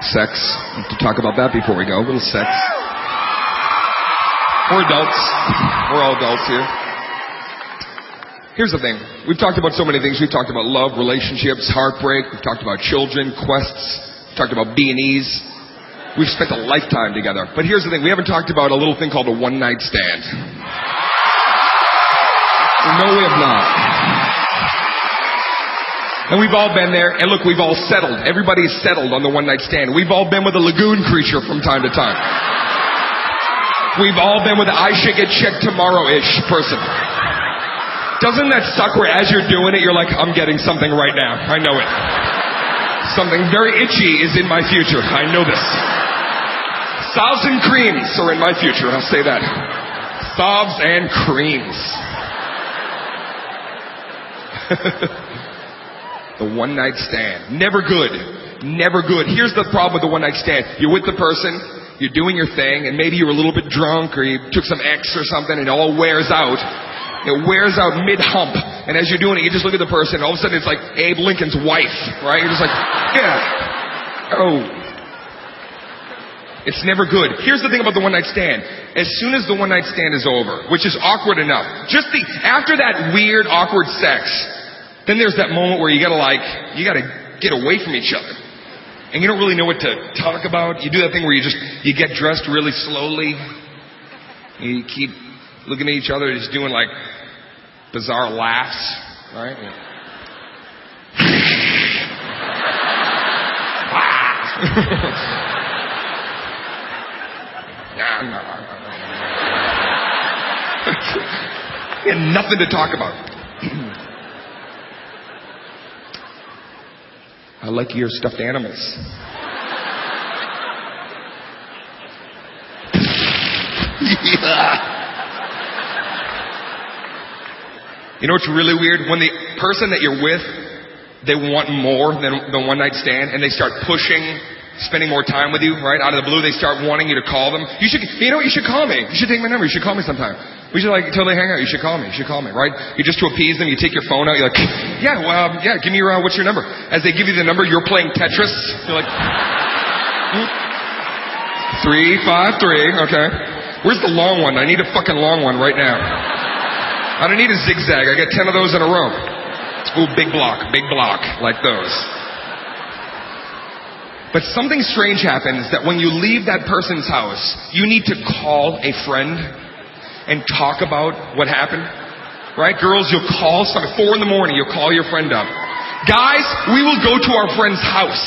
Sex. We have to talk about that before we go. A little sex. We're adults. We're all adults here. Here's the thing. We've talked about so many things. We've talked about love, relationships, heartbreak. We've talked about children, quests. We've talked about B&Es. We've spent a lifetime together. But here's the thing. We haven't talked about a little thing called a one-night stand. No, we have not. And we've all been there, and look, we've all settled. Everybody's settled on the one-night stand. We've all been with a lagoon creature from time to time. We've all been with an I should get checked tomorrow-ish person. Doesn't that suck where as you're doing it, you're like, I'm getting something right now. I know it. Something very itchy is in my future. I know this. Salves and creams are in my future. I'll say that. Salves and creams. The one-night stand. Never good. Never good. Here's the problem with the one-night stand. You're with the person, you're doing your thing, and maybe you were a little bit drunk or you took some X or something and it all wears out. It wears out mid-hump. And as you're doing it, you just look at the person and all of a sudden it's like Abe Lincoln's wife, right? You're just like, yeah. Oh. It's never good. Here's the thing about the one-night stand. As soon as the one-night stand is over, which is awkward enough, after that weird, awkward sex, then there's that moment where you gotta get away from each other. And you don't really know what to talk about. You do that thing where you get dressed really slowly. You keep looking at each other, just doing like bizarre laughs, right? You had nothing to talk about. I like your stuffed animals. Yeah. You know what's really weird? When the person that you're with, they want more than the one-night stand, and they start pushing, spending more time with you, right? Out of the blue, they start wanting you to call them. You know what? You should call me. You should take my number. You should call me sometime. We should totally hang out. You should call me, right? You just to appease them, you take your phone out, you're like, give me your, what's your number? As they give you the number, you're playing Tetris. You're like, 353, okay. Where's the long one? I need a fucking long one right now. I don't need a zigzag. I got 10 of those in a row. Ooh, big block, like those. But something strange happens that when you leave that person's house, you need to call a friend and talk about what happened. Right? Girls, you'll call 4 a.m, you'll call your friend up. Guys, we will go to our friend's house.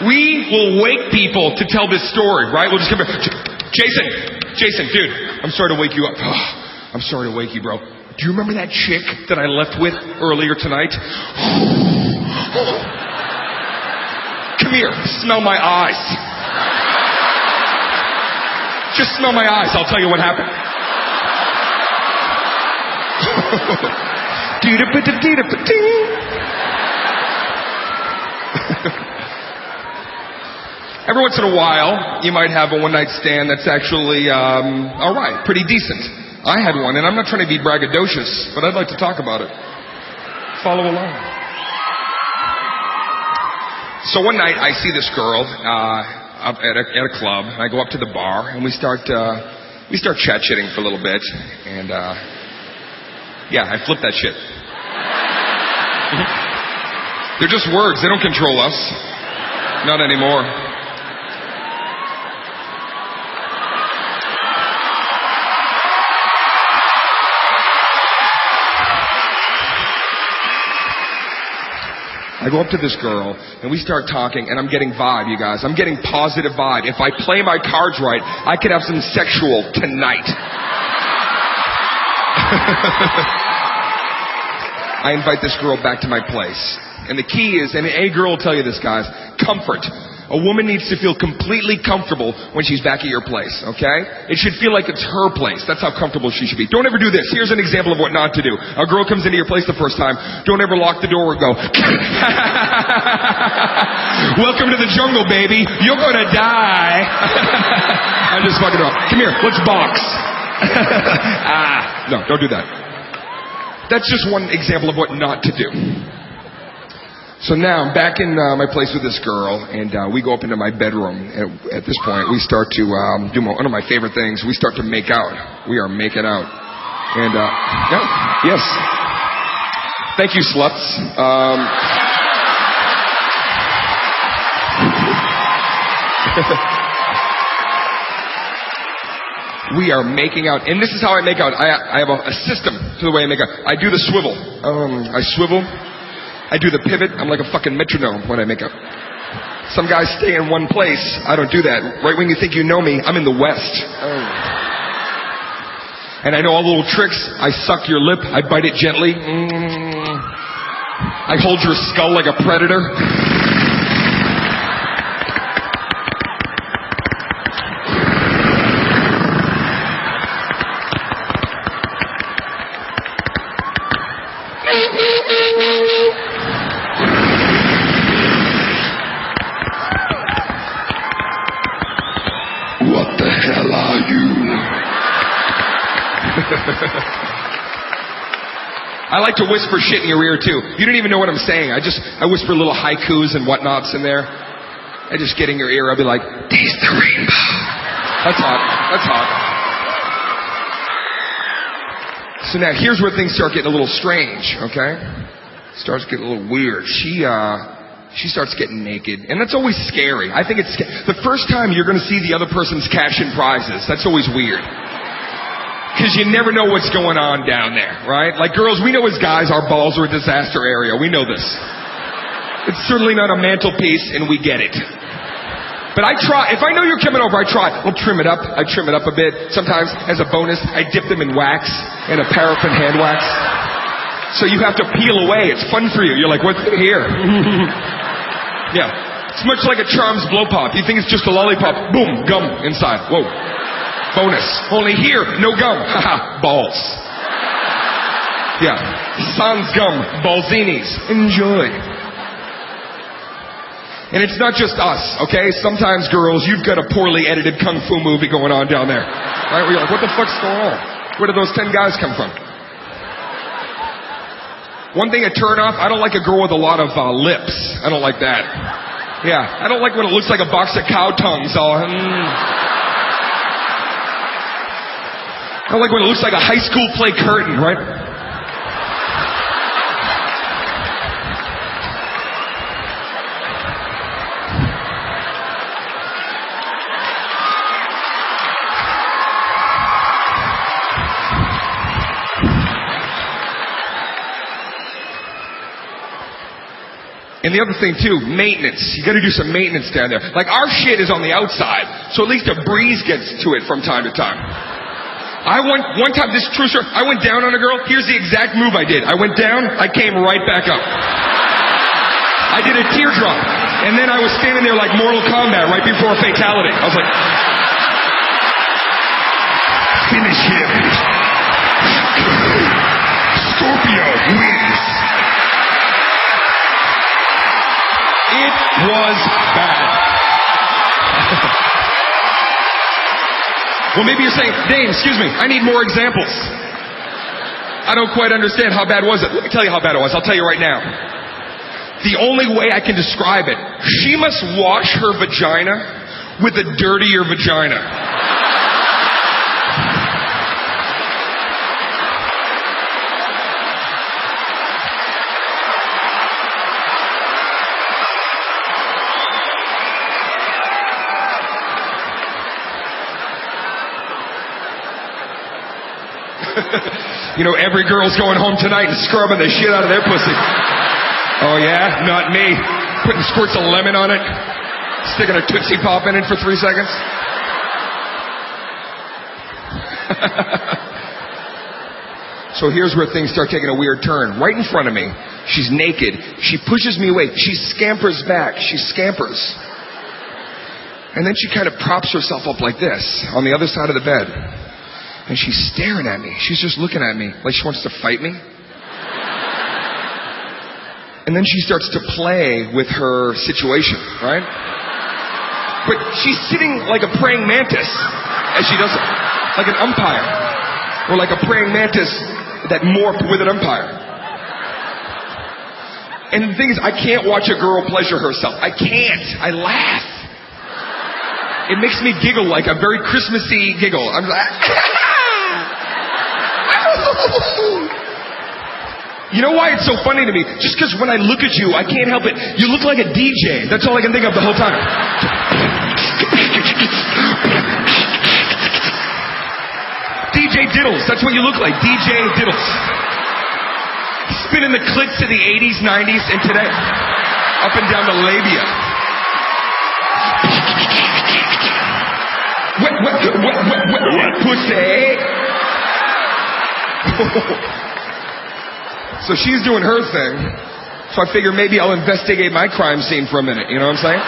We will wake people to tell this story, right? We'll just come here. Jason, dude, I'm sorry to wake you up. I'm sorry to wake you, bro. Do you remember that chick that I left with earlier tonight? Come here, smell my eyes. Just smell my eyes, I'll tell you what happened. Every once in a while, you might have a one-night stand that's actually, alright, pretty decent. I had one, and I'm not trying to be braggadocious, but I'd like to talk about it. Follow along. So one night, I see this girl up at a club. I go up to the bar, and we start chat-chitting for a little bit, and I flip that shit. They're just words. They don't control us. Not anymore. I go up to this girl, and we start talking, and I'm getting vibe, you guys. I'm getting positive vibe. If I play my cards right, I could have some sexual tonight. I invite this girl back to my place. And the key is, and a girl will tell you this, guys, comfort. A woman needs to feel completely comfortable when she's back at your place, okay? It should feel like it's her place. That's how comfortable she should be. Don't ever do this. Here's an example of what not to do. A girl comes into your place the first time. Don't ever lock the door and go, welcome to the jungle, baby. You're gonna die. I'm just fucking up. Come here, let's box. No, don't do that. That's just one example of what not to do. So now I'm back in my place with this girl, and we go up into my bedroom. At this point, we start to do one of my favorite things. We start to make out. We are making out. And, yes. Thank you, sluts. We are making out. And this is how I make out. I have a system to the way I make out. I do the swivel. I swivel. I do the pivot. I'm like a fucking metronome when I make up. Some guys stay in one place. I don't do that. Right when you think you know me, I'm in the West. And I know all the little tricks. I suck your lip. I bite it gently. I hold your skull like a predator. I like to whisper shit in your ear too. You don't even know what I'm saying. I whisper little haikus and whatnots in there. I just get in your ear. I'll be like, taste the rainbow. That's hot. That's hot. So now here's where things start getting a little strange, okay? Starts getting a little weird. She starts getting naked, and that's always scary. I think it's the first time you're going to see the other person's cash-in prizes. That's always weird. Because you never know what's going on down there, right? Like girls, we know as guys our balls are a disaster area. We know this. It's certainly not a mantelpiece, and we get it. But I try. If I know you're coming over, I try. I'll trim it up. I trim it up a bit. Sometimes, as a bonus, I dip them in wax, in a paraffin hand wax. So you have to peel away. It's fun for you. You're like, what's here? Yeah. It's much like a Charms blow pop. You think it's just a lollipop. Boom, gum inside. Whoa. Bonus. Only here, no gum. Haha, balls. Yeah. Sans gum, ballsinis. Enjoy. And it's not just us, okay? Sometimes, girls, you've got a poorly edited kung fu movie going on down there. Right? Where you're like, what the fuck's going on? Where did those 10 guys come from? One thing I turn off, I don't like a girl with a lot of lips. I don't like that. Yeah. I don't like when it looks like a box of cow tongues all... I don't like when it looks like a high school play curtain, right? And the other thing too, maintenance. You gotta do some maintenance down there. Like our shit is on the outside, so at least a breeze gets to it from time to time. One time, this is true, sir, I went down on a girl. Here's the exact move I did. I went down, I came right back up. I did a teardrop. And then I was standing there like Mortal Kombat right before a fatality. I was like, finish him. Scorpio wins. It was bad. Well, maybe you're saying, Dane, excuse me, I need more examples. I don't quite understand. How bad was it? Let me tell you how bad it was. I'll tell you right now. The only way I can describe it, she must wash her vagina with a dirtier vagina. You know, every girl's going home tonight and scrubbing the shit out of their pussy. Oh yeah? Not me. Putting squirts of lemon on it. Sticking a Tootsie Pop in it for 3 seconds. So here's where things start taking a weird turn. Right in front of me, she's naked. She pushes me away. She scampers back. She scampers. And then she kind of props herself up like this on the other side of the bed. And she's staring at me. She's just looking at me like she wants to fight me. And then she starts to play with her situation, right? But she's sitting like a praying mantis as she does it. Like an umpire. Or like a praying mantis that morphed with an umpire. And the thing is, I can't watch a girl pleasure herself. I can't. I laugh. It makes me giggle like a very Christmassy giggle. I'm like, you know why it's so funny to me? Just because when I look at you, I can't help it. You look like a DJ. That's all I can think of the whole time. DJ Diddles. That's what you look like. DJ Diddles. Spinning the clits of the 80s, 90s, and today. Up and down the labia. Wet pussy. So she's doing her thing. So I figure maybe I'll investigate my crime scene for a minute. You know what I'm saying?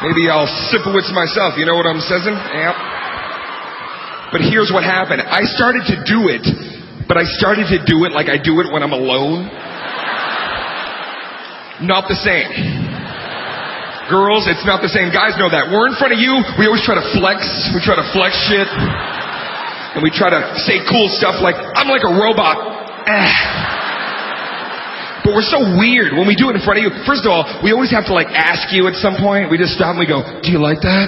Maybe I'll sipowitz myself. You know what I'm saying? Yep. But here's what happened. I started to do it, but I started to do it like I do it when I'm alone. Not the same. Girls, it's not the same. Guys know that. We're in front of you. We always try to flex. We try to flex shit. And we try to say cool stuff like, I'm like a robot. But we're so weird when we do it in front of you. First of all, we always have to like ask you at some point. We just stop and we go, do you like that?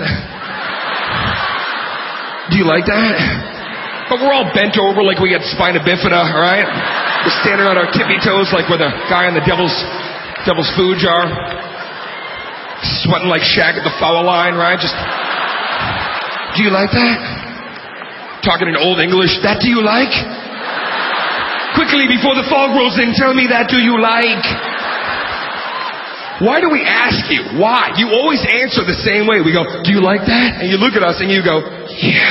Do you like that? But we're all bent over like we got spina bifida, all right? We're standing on our tippy toes like we're the guy on the devil's food jar. Sweating like Shaq at the foul line, right? Just, do you like that? Talking in old English, that do you like? Quickly, before the fog rolls in, tell me that do you like? Why do we ask you? Why? You always answer the same way. We go, do you like that? And you look at us and you go, yeah.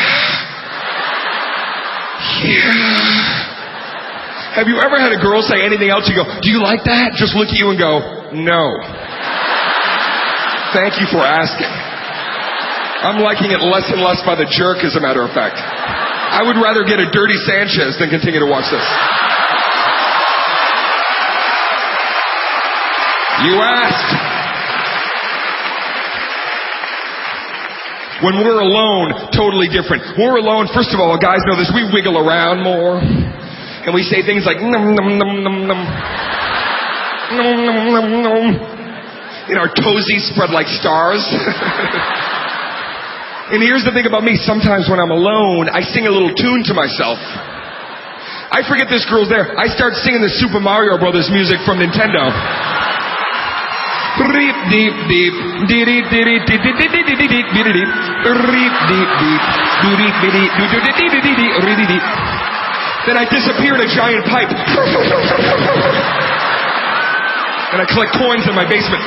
Yeah. Have you ever had a girl say anything else? You go, do you like that? Just look at you and go, no. Thank you for asking. I'm liking it less and less by the jerk, as a matter of fact. I would rather get a dirty Sanchez than continue to watch this. You asked. When we're alone, totally different. When we're alone, first of all, guys know this, we wiggle around more. And we say things like, num, num, num, num, num. Num, num, num, num. And our toesies spread like stars. And here's the thing about me. Sometimes when I'm alone, I sing a little tune to myself. I forget this girl's there. I start singing the Super Mario Brothers music from Nintendo. Then I disappear in a giant pipe. And I collect coins in my basement.